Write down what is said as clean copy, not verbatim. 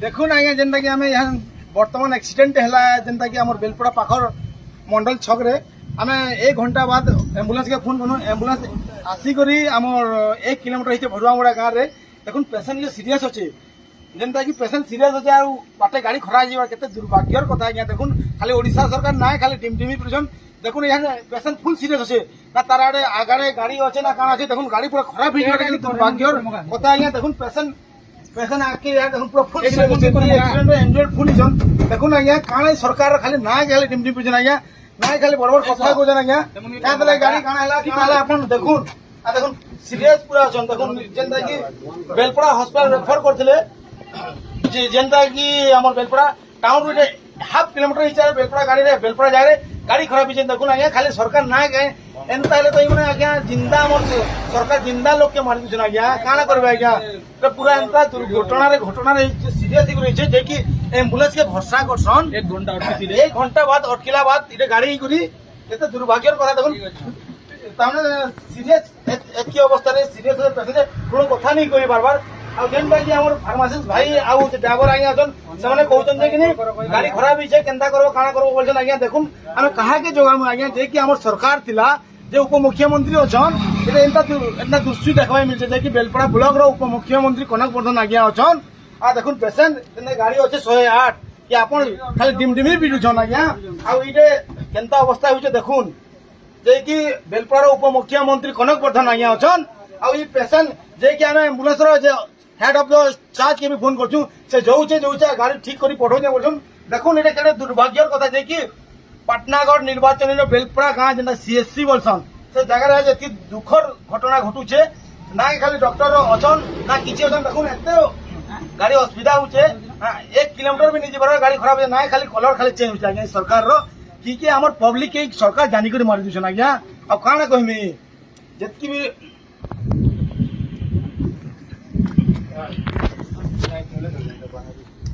देखुन आज्ञा जेनटा कि आमे यहाँ वर्तमान एक्सीडेंट है जेनटा कि हमर बेलपड़ा पाखर मंडल छक रे आमे 1 घंटा बाद एम्बुलेंस के फोन कनु एम्बुलेंस आसिकरी हमर 1 किलोमीटर हिचे भरुआमुड़ा गाँव रे देखुन पेशेंट जो सीरियस अच्छे जेनटा कि पेशेंट सीरियस अच्छे आ बाटे गाड़ी खरा जीवा केते दुर्भाग्यर कथा आज्ञा देखुन खाली ओडिशा सरकार ना खाली टिमटिमी प्रिजन देखुन यहाँ पेशेंट फुल सीरियस अच्छे ना तार आड़े आगाड़े गाड़ी अच्छे ना काना अच्छे देखुन गाड़ी पूरा खराब हो दुर्भाग्यर कथा आज्ञा देखुन पेशेंट आके यार देखुन पूरा फुल सीरियस एक्सीडेंट रे इंजर्ड फुल जन देखुन आज्ञा काना सरकार खाली ना खाली टिमटिमी प्रिजन आज्ञा ना खाली बड़ बड़ कथा को जन आज्ञा या तले गाड़ी काना हला कि ताले अपन देखुन आ देखुन सीरियस पूरा अछन देखुन जेनता कि बेलपड़ा हॉस्पिटल रेफर करथिले जे जेनता कि हमर बेलपड़ा टाउन रे हाफ किलोमीटर हिचारे बेलपड़ा गाड़ी रे बेलपड़ा जाय रे गाड़ी खराब हिचे देखुन आज्ञा खाली सरकार ना गए एंता हेले तो इमने आज्ञा जिंदा हमर सरकार जिंदा लोग के मारि दिछन आज्ञा काना करबे आज्ञा तो पूरा एंता घटना रे सीरियस ही रहिছে जे कि एम्बुलेंस के भरसा करसन 1 घंटा बाद अटकिला बाद इटे गाड़ी करी एते दुर्भाग्यर कथा देखुन ताने सीरियस एकी अवस्था रे सीरियस पेशेंट कोनो कथा नहीं कहि बार आ जेन भाई हमर फार्मासिस्ट भाई आ ड्राइवर आज्ञा अछन सेमाने कहउछन जे कि गाड़ी खराब हिचे केनता करबो काना करबो बोलछन आज्ञा देखुन हम कहा के जोगाम आज्ञा जे कि हमर सरकार थिला जे उपमुख्यमंत्री अछन एते एंता दृष्टि देखबाय मिलছে जे कि बेलपड़ा ब्लॉक रो उपमुख्यमंत्री कनक वर्धन आज्ञा अछन आ देखुन पेशेंट एने गाड़ी अछि 108 कि आपन खाली डिमडिमी बिडुछन आज्ञा आ इटे केनता अवस्था होइছে देखुन जे कि बेलपड़ा उपमुख्यमंत्री कनक वर्धन आज्ञा अछन आ ई पेशेंट जे कि हम एम्बुलेंस रो जे हेड ऑफ द चार्ज के भी फोन करछु से जोउचे गाड़ी ठीक करी पठौने बोलछन देखुन एटा केते दुर्भाग्यर कथा जे कि पाटनागढ़ निर्वाचन रे बेलपड़ा गाँ जेना सीएससी बोलछन से जगह रे जेति दुखर घटना घटुचे ना खाली डॉक्टर अछन ना किछि अछन देखुन एते गाड़ी असुविधा होचे 1 किलोमीटर भी नहीं जेबार गाड़ी खराब है ना खाली कलर खाली चेंज होचे आज्ञा सरकार रो कि हमर पब्लिक के सरकार जानी करी मारि दिछन आज्ञा अब काना कहमी जेति भी